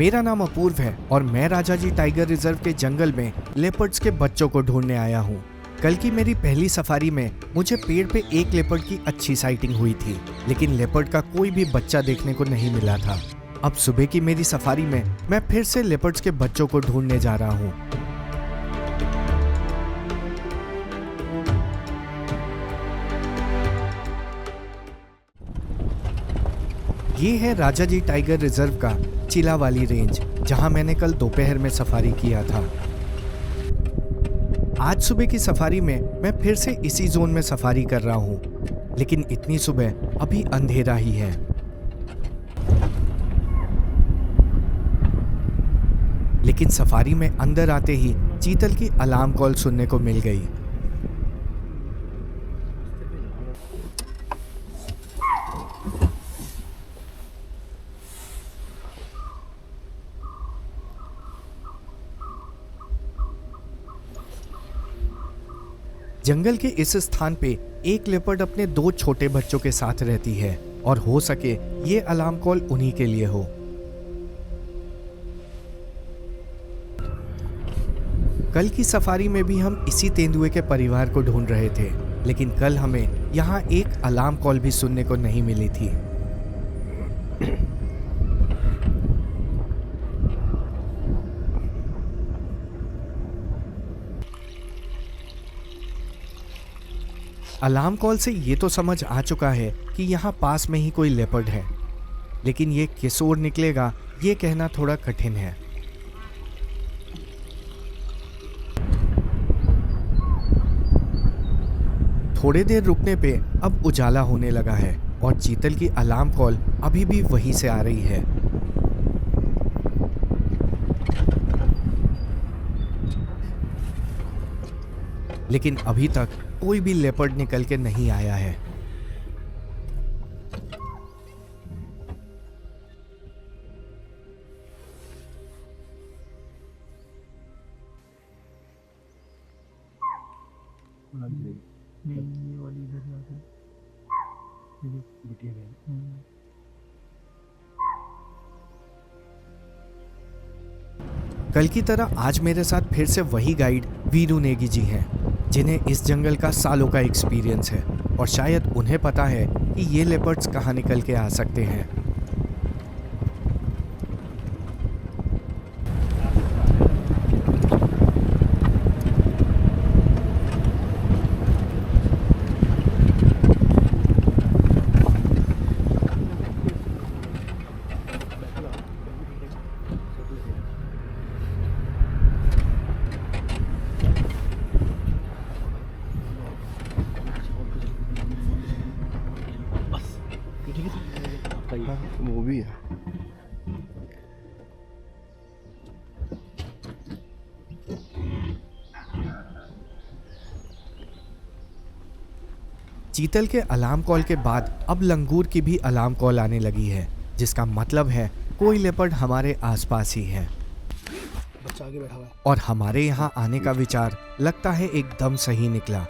मेरा नाम अपूर्व है और मैं राजाजी टाइगर रिजर्व के जंगल में लेपर्ड्स के बच्चों को ढूंढने आया हूँ। कल की मेरी पहली सफारी में मुझे पेड़ पे एक लेपर्ड की अच्छी साइटिंग हुई थी, लेकिन लेपर्ड का कोई भी बच्चा देखने को नहीं मिला था। अब सुबह की मेरी सफारी में मैं फिर से लेपर्ड्स के बच्चों को ढूंढने जा रहा हूँ। ये है राजाजी टाइगर रिजर्व का चिला वाली रेंज, जहां मैंने कल दोपहर में सफारी किया था। आज सुबह की सफारी में मैं फिर से इसी जोन में सफारी कर रहा हूं, लेकिन इतनी सुबह अभी अंधेरा ही है। लेकिन सफारी में अंदर आते ही चीतल की अलार्म कॉल सुनने को मिल गई। जंगल के इस स्थान पे एक लेपर्ड अपने 2 छोटे बच्चों के साथ रहती है और हो सके ये अलार्म कॉल उन्हीं के लिए हो। कल की सफारी में भी हम इसी तेंदुए के परिवार को ढूंढ रहे थे, लेकिन कल हमें यहाँ एक अलार्म कॉल भी सुनने को नहीं मिली थी। अलार्म कॉल से ये तो समझ आ चुका है कि यहाँ पास में ही कोई लेपर्ड है, लेकिन ये किस ओर निकलेगा ये कहना थोड़ा कठिन है। थोड़ी देर रुकने पे अब उजाला होने लगा है और चीतल की अलार्म कॉल अभी भी वहीं से आ रही है। लेकिन अभी तक कोई भी लेपर्ड निकल के नहीं आया है। कल की तरह आज मेरे साथ फिर से वही गाइड वीरू नेगी जी हैं, जिन्हें इस जंगल का सालों का एक्सपीरियंस है और शायद उन्हें पता है कि ये लेपर्ड्स कहाँ निकल के आ सकते हैं। वो भी है। चीतल के अलार्म कॉल के बाद अब लंगूर की भी अलार्म कॉल आने लगी है, जिसका मतलब है कोई लेपर्ड हमारे आसपास ही है। बच्चा आगे बैठा हुआ है। और हमारे यहाँ आने का विचार लगता है एकदम सही निकला।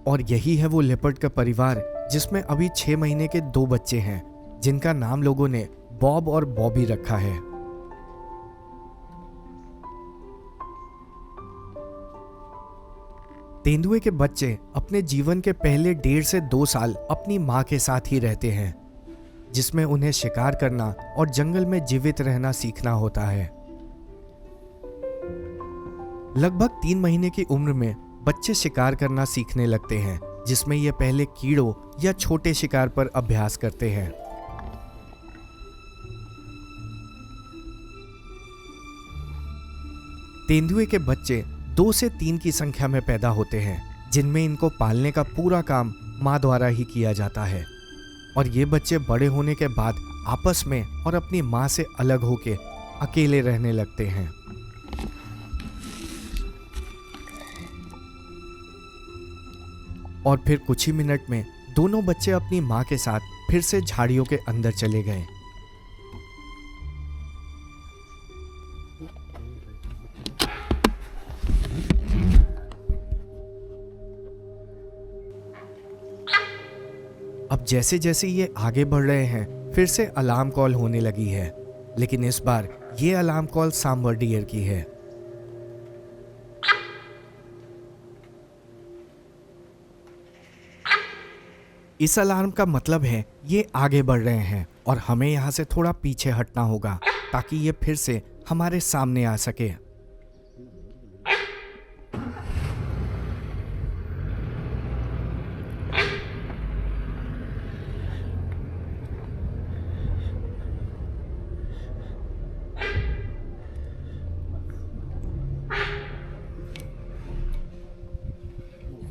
और यही है वो लेपर्ड का परिवार, जिसमें अभी 6 महीने के 2 बच्चे हैं, जिनका नाम लोगों ने बॉब और बॉबी रखा है। तेंदुए के बच्चे अपने जीवन के पहले 1.5 से 2 साल अपनी माँ के साथ ही रहते हैं, जिसमें उन्हें शिकार करना और जंगल में जीवित रहना सीखना होता है। लगभग 3 महीने की उम्र में बच्चे शिकार करना सीखने लगते हैं, जिसमें ये पहले कीड़ों या छोटे शिकार पर अभ्यास करते हैं। तेंदुए के बच्चे 2 से 3 की संख्या में पैदा होते हैं, जिनमें इनको पालने का पूरा काम माँ द्वारा ही किया जाता है। और ये बच्चे बड़े होने के बाद आपस में और अपनी माँ से अलग होके अकेले रहने लगते हैं। और फिर कुछ ही मिनट में दोनों बच्चे अपनी माँ के साथ फिर से झाड़ियों के अंदर चले गए। अब जैसे जैसे ये आगे बढ़ रहे हैं फिर से अलार्म कॉल होने लगी है, लेकिन इस बार ये अलार्म कॉल सांबर डियर की है। इस अलार्म का मतलब है ये आगे बढ़ रहे हैं और हमें यहाँ से थोड़ा पीछे हटना होगा ताकि ये फिर से हमारे सामने आ सके।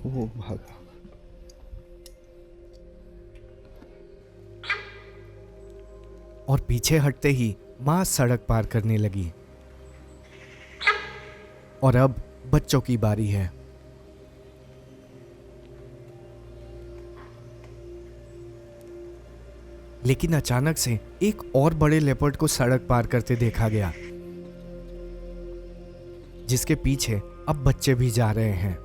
वो भागा। और पीछे हटते ही माँ सड़क पार करने लगी। और अब बच्चों की बारी है। लेकिन अचानक से एक और बड़े लेपर्ड को सड़क पार करते देखा गया, जिसके पीछे अब बच्चे भी जा रहे हैं।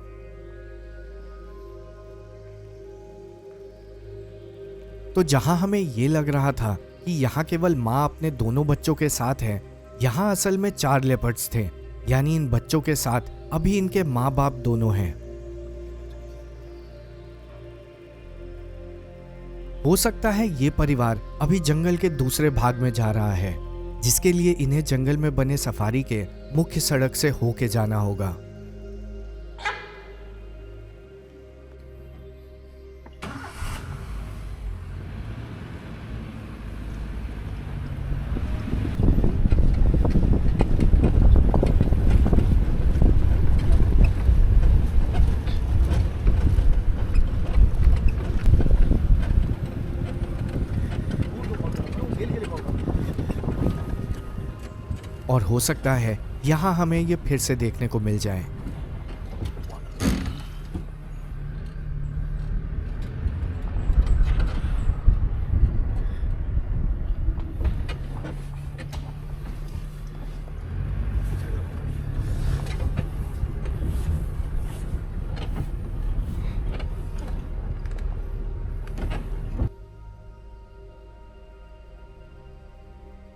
तो जहां हमें यह लग रहा था कि यहां केवल माँ अपने दोनों बच्चों के साथ है, यहां असल में 4 लेपर्ड्स थे, यानी इन बच्चों के साथ अभी इनके माँ बाप दोनों हैं। हो सकता है ये परिवार अभी जंगल के दूसरे भाग में जा रहा है, जिसके लिए इन्हें जंगल में बने सफारी के मुख्य सड़क से होके जाना होगा। और हो सकता है यहां हमें ये फिर से देखने को मिल जाए।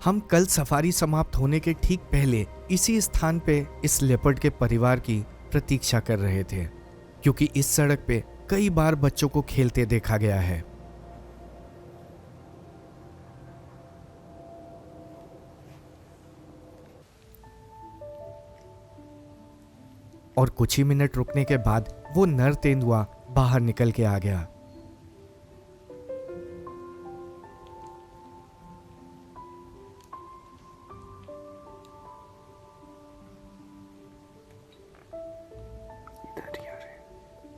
हम कल सफारी समाप्त होने के ठीक पहले इसी स्थान पे इस लेपर्ड के परिवार की प्रतीक्षा कर रहे थे, क्योंकि इस सड़क पे कई बार बच्चों को खेलते देखा गया है। और कुछ ही मिनट रुकने के बाद वो नर तेंदुआ बाहर निकल के आ गया।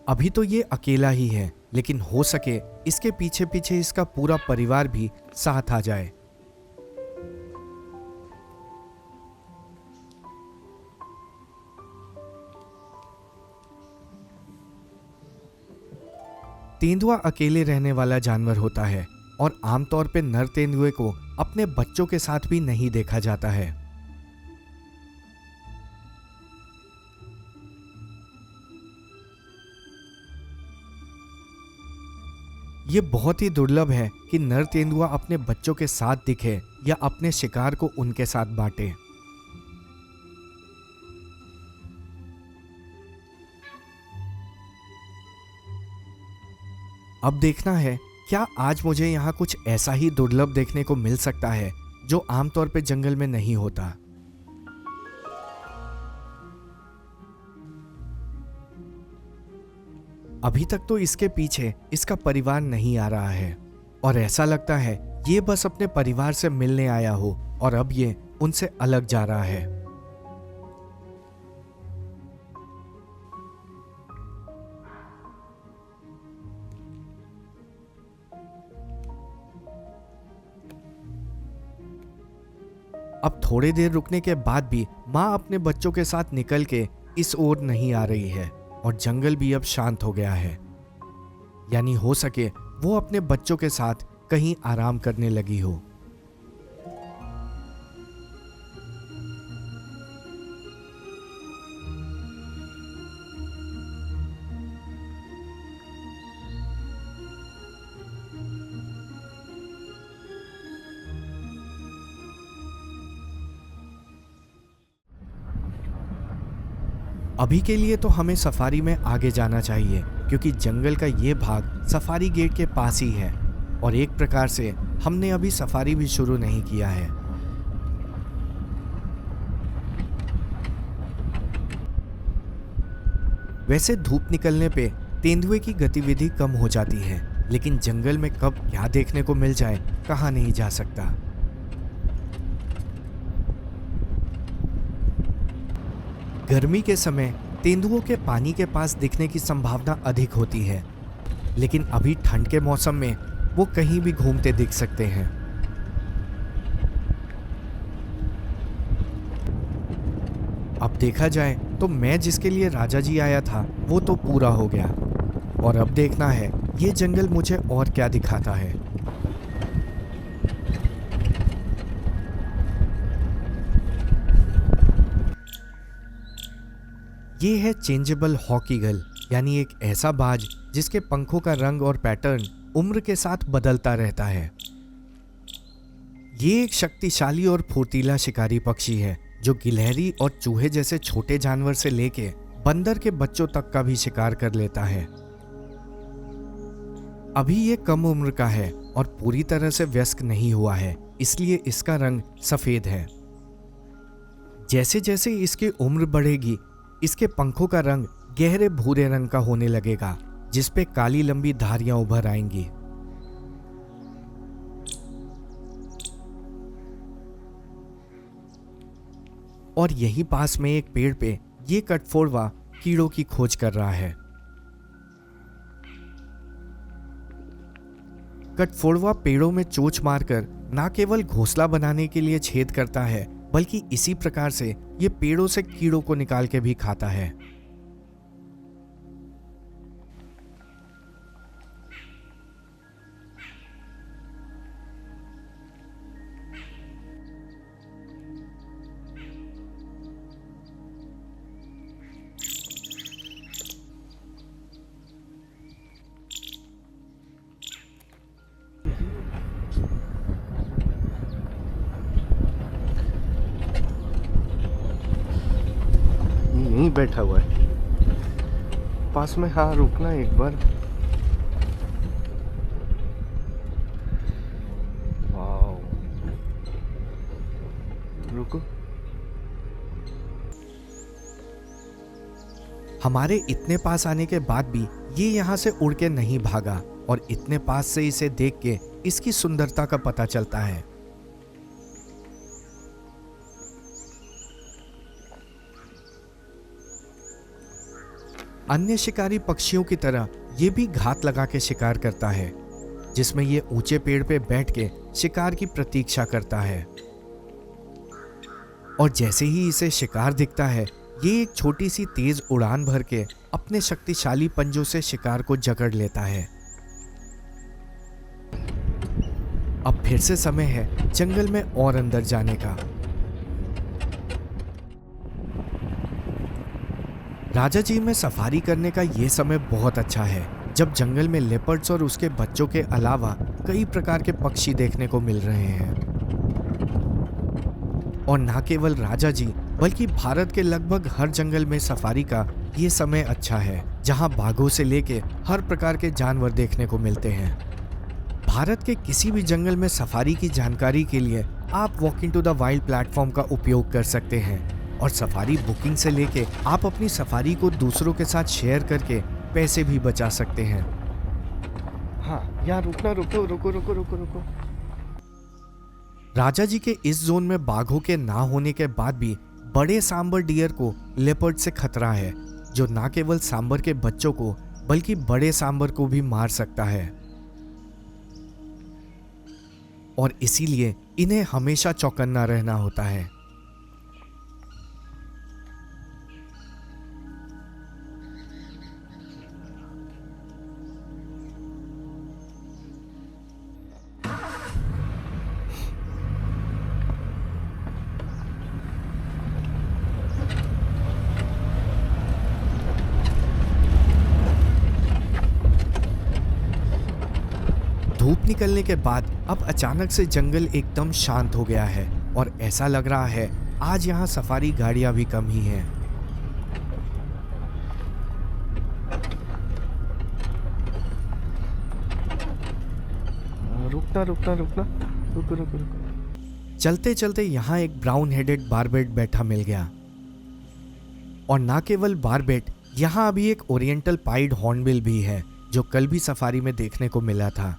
अभी तो ये अकेला ही है, लेकिन हो सके इसके पीछे पीछे इसका पूरा परिवार भी साथ आ जाए। तेंदुआ अकेले रहने वाला जानवर होता है और आमतौर पे नर तेंदुए को अपने बच्चों के साथ भी नहीं देखा जाता है। ये बहुत ही दुर्लभ है कि नर तेंदुआ अपने बच्चों के साथ दिखे या अपने शिकार को उनके साथ बांटे। अब देखना है क्या आज मुझे यहाँ कुछ ऐसा ही दुर्लभ देखने को मिल सकता है जो आमतौर पे जंगल में नहीं होता। अभी तक तो इसके पीछे इसका परिवार नहीं आ रहा है और ऐसा लगता है ये बस अपने परिवार से मिलने आया हो और अब ये उनसे अलग जा रहा है। अब थोड़ी देर रुकने के बाद भी माँ अपने बच्चों के साथ निकल के इस ओर नहीं आ रही है और जंगल भी अब शांत हो गया है। यानी हो सके वो अपने बच्चों के साथ कहीं आराम करने लगी हो। अभी के लिए तो हमें सफारी में आगे जाना चाहिए क्योंकि जंगल का ये भाग सफारी गेट के पास ही है और एक प्रकार से हमने अभी सफारी भी शुरू नहीं किया है। वैसे धूप निकलने पे तेंदुए की गतिविधि कम हो जाती है, लेकिन जंगल में कब क्या देखने को मिल जाए कहा नहीं जा सकता। गर्मी के समय तेंदुओं के पानी के पास दिखने की संभावना अधिक होती है, लेकिन अभी ठंड के मौसम में वो कहीं भी घूमते दिख सकते हैं। अब देखा जाए तो मैं जिसके लिए राजा जी आया था वो तो पूरा हो गया और अब देखना है ये जंगल मुझे और क्या दिखाता है। ये है चेंजेबल हॉक ईगल, यानी एक ऐसा बाज जिसके पंखों का रंग और पैटर्न उम्र के साथ बदलता रहता है। ये एक शक्तिशाली और फुर्तीला शिकारी पक्षी है जो गिलहरी और चूहे जैसे छोटे जानवर से लेके बंदर के बच्चों तक का भी शिकार कर लेता है। अभी ये कम उम्र का है और पूरी तरह से वयस्क नहीं हुआ है, इसलिए इसका रंग सफेद है। जैसे जैसे इसकी उम्र बढ़ेगी इसके पंखों का रंग गहरे भूरे रंग का होने लगेगा, जिस पे काली लंबी धारियां उभर आएंगी। और यहीं पास में एक पेड़ पे ये कटफोड़वा कीड़ों की खोज कर रहा है। कटफोड़वा पेड़ों में चोंच मारकर न केवल घोंसला बनाने के लिए छेद करता है, बल्कि इसी प्रकार से ये पेड़ों से कीड़ों को निकाल के भी खाता है। यहीं बैठा हुआ है पास में। हाँ, रुकना एक बार। वाओ, रुको। हमारे इतने पास आने के बाद भी ये यहाँ से उड़ के नहीं भागा और इतने पास से इसे देख के इसकी सुंदरता का पता चलता है। अन्य शिकारी पक्षियों की तरह ये भी घात लगा के शिकार करता है, जिसमें ये ऊंचे पेड़ पे बैठ के शिकार की प्रतीक्षा करता है। और जैसे ही इसे शिकार दिखता है ये एक छोटी सी तेज उड़ान भर के अपने शक्तिशाली पंजों से शिकार को जकड़ लेता है। अब फिर से समय है जंगल में और अंदर जाने का। राजा जी में सफारी करने का ये समय बहुत अच्छा है, जब जंगल में लेपर्ड्स और उसके बच्चों के अलावा कई प्रकार के पक्षी देखने को मिल रहे हैं। और न केवल राजा जी बल्कि भारत के लगभग हर जंगल में सफारी का ये समय अच्छा है, जहां बाघों से लेके हर प्रकार के जानवर देखने को मिलते हैं। भारत के किसी भी जंगल में सफारी की जानकारी के लिए आप walking to the wild platform का उपयोग कर सकते हैं और सफारी बुकिंग से लेके आप अपनी सफारी को दूसरों के साथ शेयर करके पैसे भी बचा सकते हैं। हाँ, यहाँ रुकना। रुको रुको रुको रुको रुको। राजा जी के इस जोन में बाघों के ना होने के बाद भी बड़े सांबर डियर को लेपर्ड से खतरा है, जो ना केवल सांबर के बच्चों को बल्कि बड़े सांबर को भी मार सकता है। और इसीलिए इन्हें हमेशा चौकन्ना रहना होता है। धूप निकलने के बाद अब अचानक से जंगल एकदम शांत हो गया है और ऐसा लग रहा है आज यहाँ सफारी गाड़ियां भी कम ही हैं। रुकना रुकना रुकना, रुको रुको रुको। चलते चलते यहाँ एक ब्राउन हेडेड बारबेट बैठा मिल गया। और ना केवल बारबेट, यहाँ अभी एक ओरिएंटल पाइड हॉर्नबिल भी है जो कल भी सफारी में देखने को मिला था।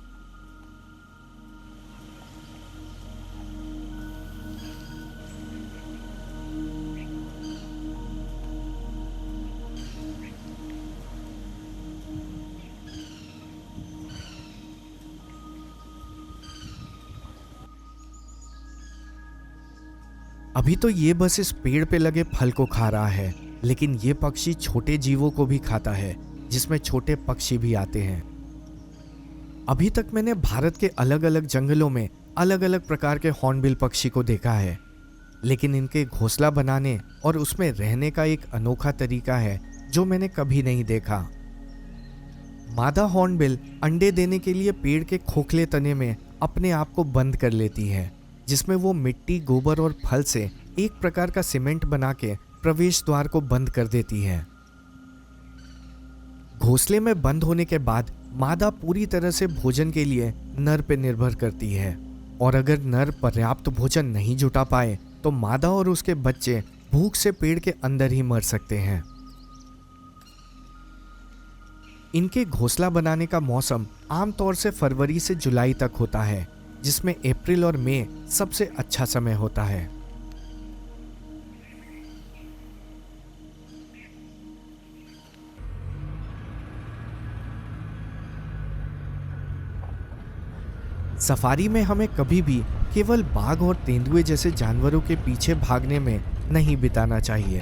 अभी तो ये बस इस पेड़ पे लगे फल को खा रहा है, लेकिन ये पक्षी छोटे जीवों को भी खाता है, जिसमें छोटे पक्षी भी आते हैं। अभी तक मैंने भारत के अलग अलग जंगलों में अलग अलग प्रकार के हॉर्नबिल पक्षी को देखा है, लेकिन इनके घोंसला बनाने और उसमें रहने का एक अनोखा तरीका है जो मैंने कभी नहीं देखा। मादा हॉर्नबिल अंडे देने के लिए पेड़ के खोखले तने में अपने आप को बंद कर लेती है, जिसमें वो मिट्टी, गोबर और फल से एक प्रकार का सीमेंट बना के प्रवेश द्वार को बंद कर देती है। घोंसले में बंद होने के बाद मादा पूरी तरह से भोजन के लिए नर पे निर्भर करती है, और अगर नर पर्याप्त भोजन नहीं जुटा पाए तो मादा और उसके बच्चे भूख से पेड़ के अंदर ही मर सकते हैं। इनके घोंसला बनाने का मौसम आमतौर से फरवरी से जुलाई तक होता है, जिसमें अप्रैल और मई सबसे अच्छा समय होता है। सफारी में हमें कभी भी केवल बाघ और तेंदुए जैसे जानवरों के पीछे भागने में नहीं बिताना चाहिए।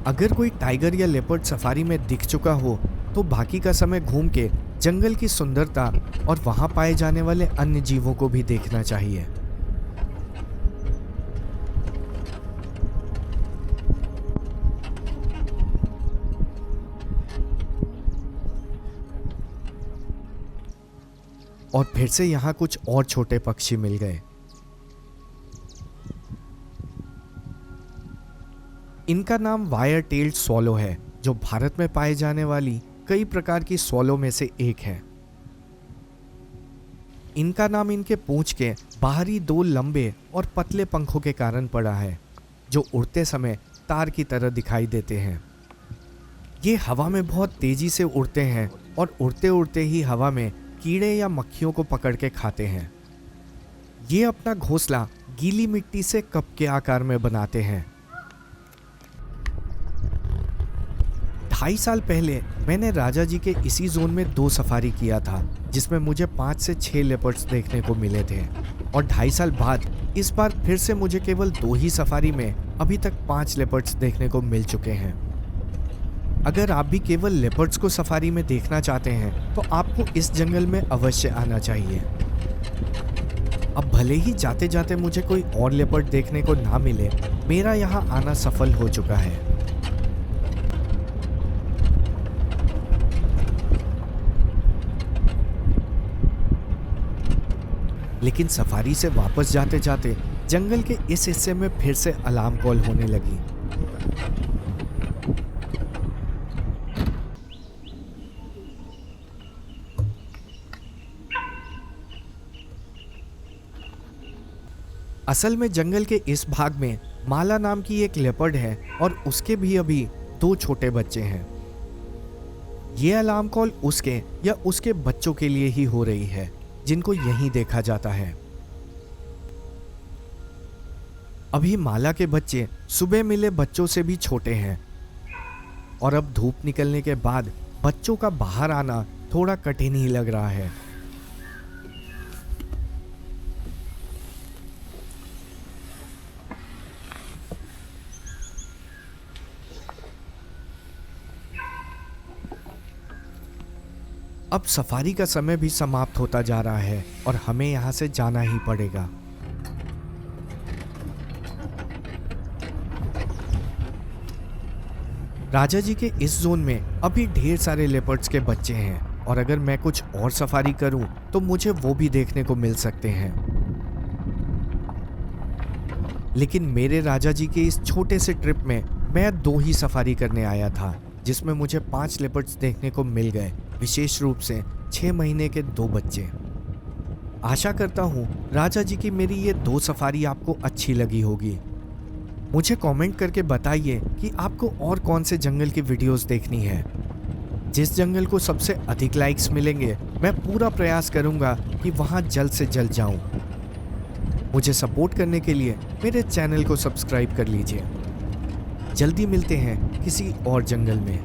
अगर कोई टाइगर या लेपर्ड सफारी में दिख चुका हो तो बाकी का समय घूम के जंगल की सुंदरता और वहां पाए जाने वाले अन्य जीवों को भी देखना चाहिए। और फिर से यहाँ कुछ और छोटे पक्षी मिल गए। इनका नाम वायर टेल्ड स्वॉलो है, जो भारत में पाए जाने वाली कई प्रकार की स्वॉलो में से एक है। इनका नाम इनके पूंछ के बाहरी दो लंबे और पतले पंखों के कारण पड़ा है, जो उड़ते समय तार की तरह दिखाई देते हैं। ये हवा में बहुत तेजी से उड़ते हैं और उड़ते उड़ते ही हवा में कीड़े या मक्खियों को पकड़ के खाते हैं। ये अपना घोंसला गीली मिट्टी से कप के आकार में बनाते हैं। 2.5 साल पहले मैंने राजा जी के इसी जोन में 2 सफारी किया था, जिसमें मुझे 5 से 6 लेपर्ड्स देखने को मिले थे। और 2.5 साल बाद इस बार फिर से मुझे केवल 2 ही सफारी में अभी तक 5 लेपर्ड्स देखने को मिल चुके हैं। अगर आप भी केवल लेपर्ड्स को सफारी में देखना चाहते हैं तो आपको इस जंगल में अवश्य आना चाहिए। अब भले ही जाते जाते मुझे कोई और लेपर्ड देखने को ना मिले, मेरा यहाँ आना सफल हो चुका है। लेकिन सफारी से वापस जाते जाते जंगल के इस हिस्से में फिर से अलार्म कॉल होने लगी। असल में जंगल के इस भाग में माला नाम की एक लेपर्ड है और उसके भी अभी 2 छोटे बच्चे हैं। ये अलार्म कॉल उसके या उसके बच्चों के लिए ही हो रही है, जिनको यहीं देखा जाता है। अभी माला के बच्चे सुबह मिले बच्चों से भी छोटे हैं और अब धूप निकलने के बाद बच्चों का बाहर आना थोड़ा कठिन ही लग रहा है। अब सफारी का समय भी समाप्त होता जा रहा है और हमें यहाँ से जाना ही पड़ेगा। राजा जी के इस जोन में अभी ढेर सारे लेपर्ड्स के बच्चे हैं और अगर मैं कुछ और सफारी करूं तो मुझे वो भी देखने को मिल सकते हैं। लेकिन मेरे राजा जी के इस छोटे से ट्रिप में मैं 2 ही सफारी करने आया था, जिसमें मुझे 5 लेपर्ड्स देखने को मिल गए, विशेष रूप से 6 महीने के 2 बच्चे। आशा करता हूँ राजा जी की मेरी ये 2 सफारी आपको अच्छी लगी होगी। मुझे कमेंट करके बताइए कि आपको और कौन से जंगल की वीडियोस देखनी है। जिस जंगल को सबसे अधिक लाइक्स मिलेंगे मैं पूरा प्रयास करूंगा कि वहां जल्द से जल्द जाऊं। मुझे सपोर्ट करने के लिए मेरे चैनल को सब्सक्राइब कर लीजिए। जल्दी मिलते हैं किसी और जंगल में।